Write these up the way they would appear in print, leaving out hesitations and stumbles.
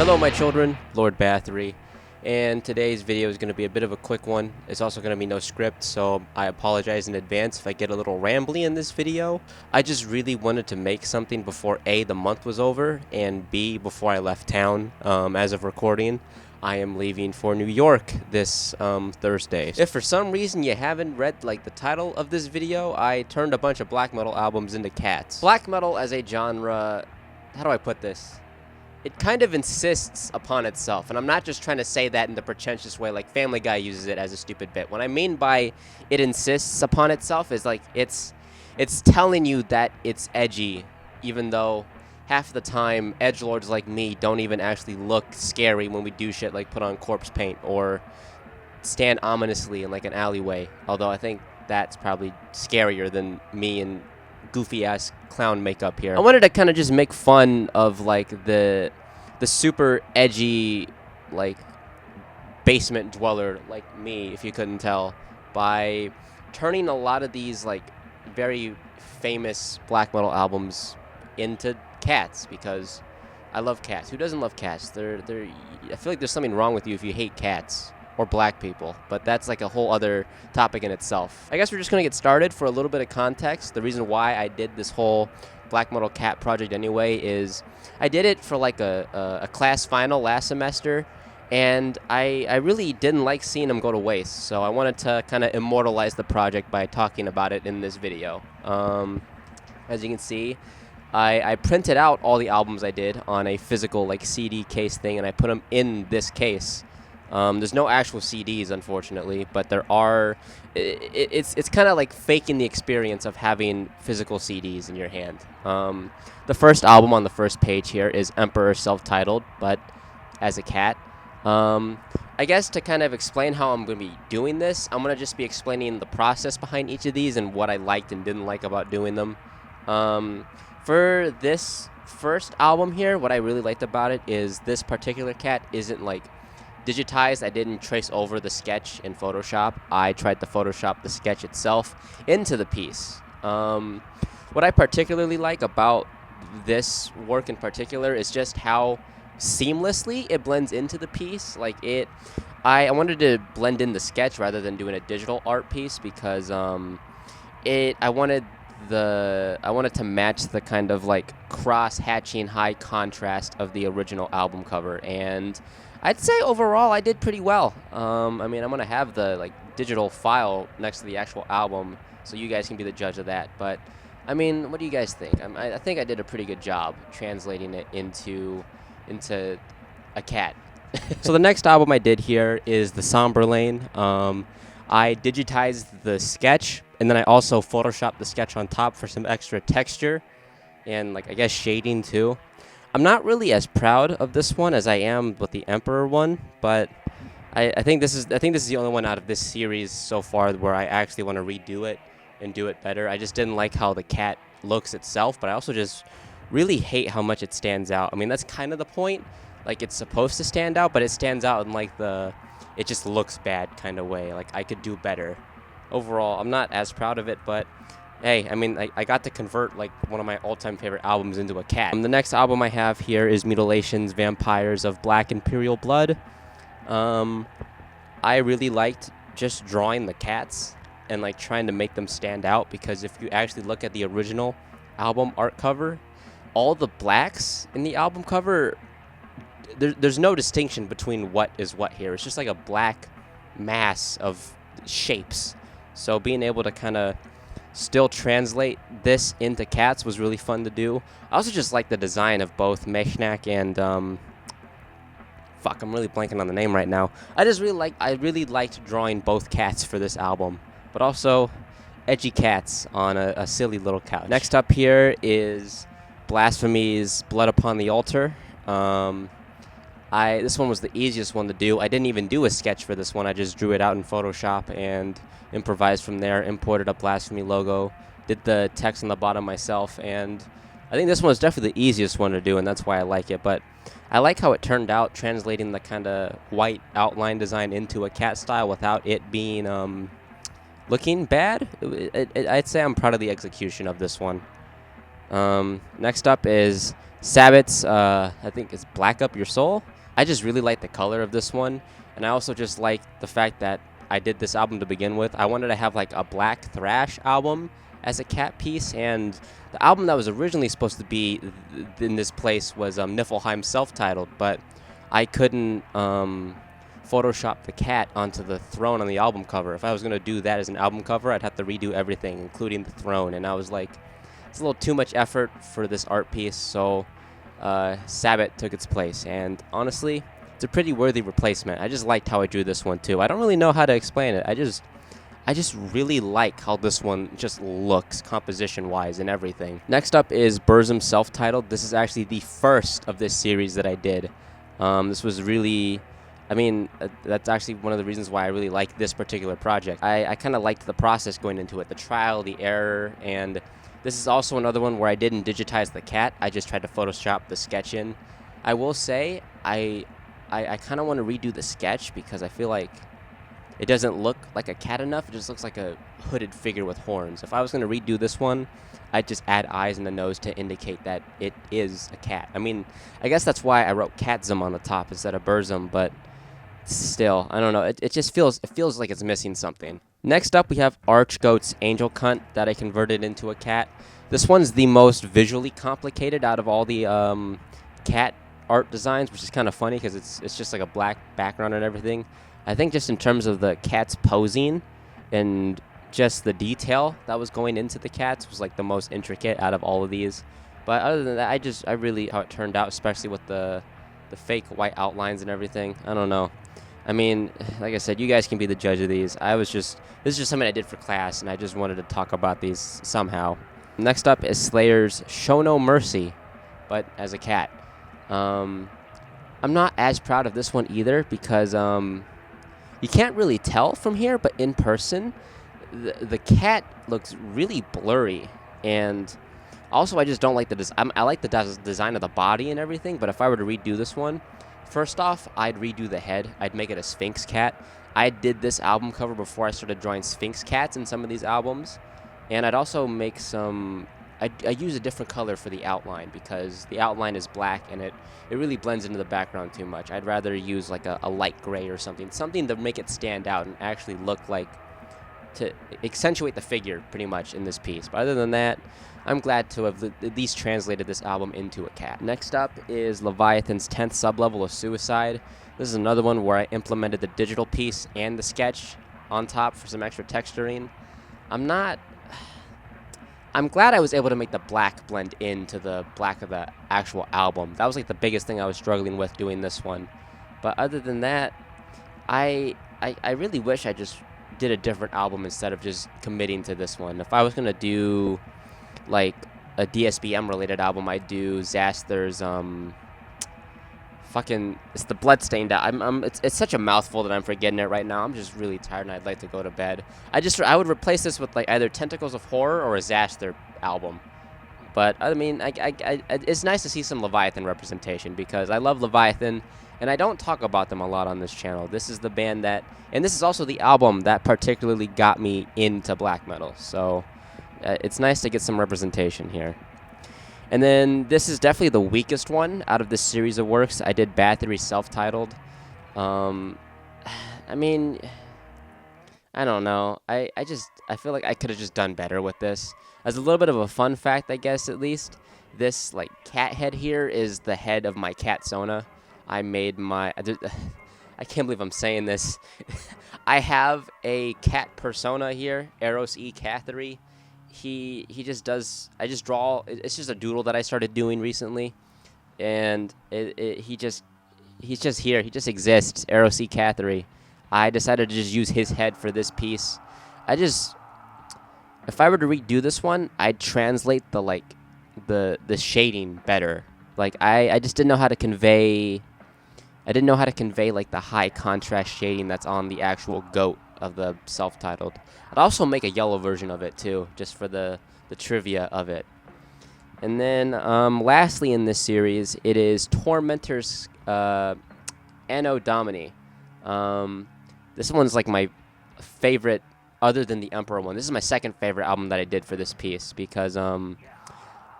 Hello my children, Lord Bathory, and today's video is going to be a bit of a quick one. It's also going to be no script, so I apologize in advance if I get a little rambly in this video. I just really wanted to make something before A, the month was over, and B, before I left town. As of recording, I am leaving for New York this Thursday. If for some reason you haven't read the title of this video, I turned a bunch of black metal albums into cats. Black metal as a genre, how do I put this? It kind of insists upon itself, and I'm not just trying to say that in the pretentious way like Family Guy uses it as a stupid bit. What I mean by it insists upon itself is it's telling you that it's edgy, even though half the time edgelords like me don't even actually look scary when we do shit like put on corpse paint or stand ominously in like an alleyway, although I think that's probably scarier than me and goofy ass clown makeup here. I wanted to kind of just make fun of like the super edgy like basement dweller like me, if you couldn't tell, by turning a lot of these like very famous black metal albums into cats, because I love cats. Who doesn't love cats? I feel like there's something wrong with you if you hate cats or black people, but that's like a whole other topic in itself. I guess we're just gonna get started. For a little bit of context, the reason why I did this whole black metal cat project anyway is I did it for like a class final last semester, and I really didn't like seeing them go to waste, so I wanted to kind of immortalize the project by talking about it in this video. As you can see, I printed out all the albums I did on a physical like CD case thing, and I put them in this case. There's no actual CDs, unfortunately, but there are. It's kind of like faking the experience of having physical CDs in your hand. The first album on the first page here is Emperor Self-Titled, but as a cat. I guess to kind of explain how I'm going to be doing this, I'm going to just be explaining the process behind each of these and what I liked and didn't like about doing them. For this first album here, what I really liked about it is this particular cat isn't like digitized. I didn't trace over the sketch in Photoshop. I tried to Photoshop the sketch itself into the piece. What I particularly like about this work in particular is just how seamlessly it blends into the piece. I wanted to blend in the sketch rather than doing a digital art piece because I wanted to match the kind of like cross-hatching high contrast of the original album cover, and I'd say overall I did pretty well. I mean, I'm going to have the like digital file next to the actual album, so you guys can be the judge of that. But, I mean, what do you guys think? I think I did a pretty good job translating it into a cat. So the next album I did here is The Somber Lane. I digitized the sketch, and then I also photoshopped the sketch on top for some extra texture and like I guess shading too. I'm not really as proud of this one as I am with the Emperor one, but I think this is the only one out of this series so far where I actually want to redo it and do it better. I just didn't like how the cat looks itself, but I also just really hate how much it stands out. I mean, that's kind of the point. Like, it's supposed to stand out, but it stands out in like it just looks bad kind of way. Like, I could do better. Overall, I'm not as proud of it, but hey, I mean, I got to convert like one of my all-time favorite albums into a cat. The next album I have here is Mutilation's Vampires of Black Imperial Blood. I really liked just drawing the cats and like trying to make them stand out, because if you actually look at the original album art cover, all the blacks in the album cover, there's no distinction between what is what here. It's just like a black mass of shapes. So being able to kind of still translate this into cats was really fun to do. I also just like the design of both Mechnak and I'm really blanking on the name right now. I really liked drawing both cats for this album, but also edgy cats on a silly little couch. Next up here is Blasphemy's Blood Upon the Altar. This one was the easiest one to do. I didn't even do a sketch for this one. I just drew it out in Photoshop and improvised from there, imported a Blasphemy logo, did the text on the bottom myself, and I think this one was definitely the easiest one to do, and that's why I like it. But I like how it turned out, translating the kind of white outline design into a cat style without it being looking bad. I'd say I'm proud of the execution of this one. Next up is Sabbath's, I think it's Black Up Your Soul. I just really like the color of this one, and I also just like the fact that I did this album to begin with. I wanted to have like a black thrash album as a cat piece, and the album that was originally supposed to be in this place was Niflheim self-titled, but I couldn't Photoshop the cat onto the throne on the album cover. If I was going to do that as an album cover, I'd have to redo everything, including the throne, and I was like, it's a little too much effort for this art piece, so Sabbath took its place, and honestly, it's a pretty worthy replacement. I just liked how I drew this one too. I don't really know how to explain it. I just really like how this one just looks composition-wise and everything. Next up is Burzum self-titled. This is actually the first of this series that I did. This was really, I mean, that's actually one of the reasons why I really like this particular project. I kind of liked the process going into it, the trial, the error, and this is also another one where I didn't digitize the cat. I just tried to Photoshop the sketch in. I will say I kind of want to redo the sketch because I feel like it doesn't look like a cat enough. It just looks like a hooded figure with horns. If I was going to redo this one, I'd just add eyes and a nose to indicate that it is a cat. I mean, I guess that's why I wrote Catzum on the top instead of Burzum, but still, I don't know. It just feels like it's missing something. Next up, we have Archgoat's Angel Cunt that I converted into a cat. This one's the most visually complicated out of all the cat art designs, which is kind of funny because it's just like a black background and everything. I think just in terms of the cat's posing and just the detail that was going into the cats was like the most intricate out of all of these. But other than that, I really how it turned out, especially with the fake white outlines and everything. I don't know. I mean, like I said, you guys can be the judge of these. This is just something I did for class, and I just wanted to talk about these somehow. Next up is Slayer's Show No Mercy, but as a cat. I'm not as proud of this one either because you can't really tell from here, but in person, the cat looks really blurry, and also I just don't like the design. I like the design of the body and everything, but if I were to redo this one, first off, I'd redo the head. I'd make it a Sphinx cat. I did this album cover before I started drawing Sphinx cats in some of these albums, and I'd also make some. I use a different color for the outline because the outline is black and it really blends into the background too much. I'd rather use like a light gray or something to make it stand out and actually look like, to accentuate the figure pretty much in this piece. But other than that, I'm glad to have at least translated this album into a cat. Next up is Leviathan's 10th sublevel of Suicide. This is another one where I implemented the digital piece and the sketch on top for some extra texturing. I'm glad I was able to make the black blend into the black of the actual album. That was like the biggest thing I was struggling with doing this one. But other than that, I really wish I just did a different album instead of just committing to this one. If I was gonna do like a DSBM related album, I'd do Zaster's it's the Bloodstained. It's such a mouthful that I'm forgetting it right now. I'm just really tired and I'd like to go to bed. I would replace this with like either Tentacles of Horror or a Zaster album. But I mean, it's nice to see some Leviathan representation because I love Leviathan and I don't talk about them a lot on this channel. This is the band and this is also the album that particularly got me into black metal. So it's nice to get some representation here. And then this is definitely the weakest one out of this series of works. I did Bathory self-titled. I mean, I don't know. I feel like I could have just done better with this. As a little bit of a fun fact, I guess, at least, this like cat head here is the head of my cat Sona. I can't believe I'm saying this. I have a cat persona here, Eros E. Bathory. He just does. I just draw. It's just a doodle that I started doing recently, and he's just here. He just exists. Eros E. Bathory. I decided to just use his head for this piece. If I were to redo this one, I'd translate the shading better. Like I just didn't know how to convey. I didn't know how to convey like the high contrast shading that's on the actual goat of the self-titled. I'd also make a yellow version of it too, just for the trivia of it. And then lastly in this series, it is Tormentor's Anno Domini. This one's like my favorite other than the Emperor one. This is my second favorite album that I did for this piece because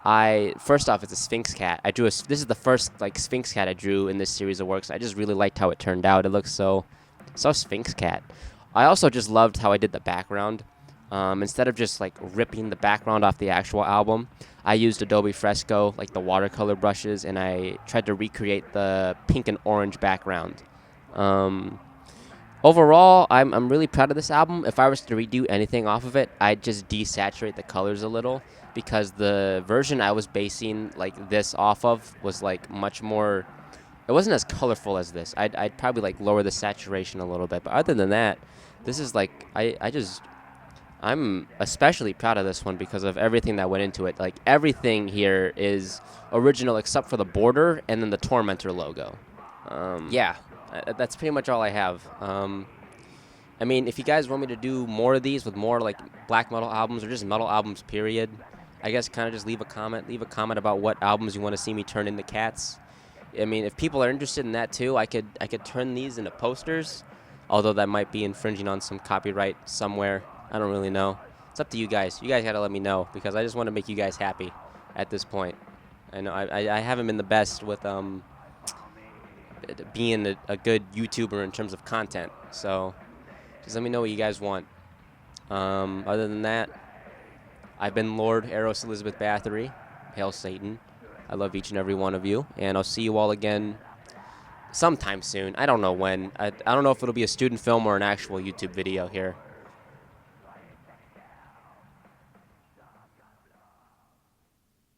First off, it's a Sphinx cat. This is the first like Sphinx cat I drew in this series of works. I just really liked how it turned out. It looks so Sphinx cat. I also just loved how I did the background. Instead of just like ripping the background off the actual album, I used Adobe Fresco, like the watercolor brushes, and I tried to recreate the pink and orange background. Overall, I'm really proud of this album. If I was to redo anything off of it, I'd just desaturate the colors a little, because the version I was basing like this off of was like much more. It wasn't as colorful as this. I'd probably like lower the saturation a little bit, but other than that, this is like I'm especially proud of this one because of everything that went into it. Like everything here is original except for the border and then the Tormentor logo. Yeah, that's pretty much all I have. I mean, if you guys want me to do more of these with more like black metal albums or just metal albums, period, I guess kind of just leave a comment. Leave a comment about what albums you want to see me turn into cats. I mean, if people are interested in that too, I could turn these into posters, although that might be infringing on some copyright somewhere. I don't really know. It's up to you guys. You guys got to let me know because I just want to make you guys happy at this point. I know I haven't been the best with being a good YouTuber in terms of content, so just let me know what you guys want. Other than that, I've been Lord Eros Elizabeth Bathory. Hail Satan. I love each and every one of you, and I'll see you all again sometime soon. I don't know when. I don't know if it'll be a student film or an actual YouTube video here.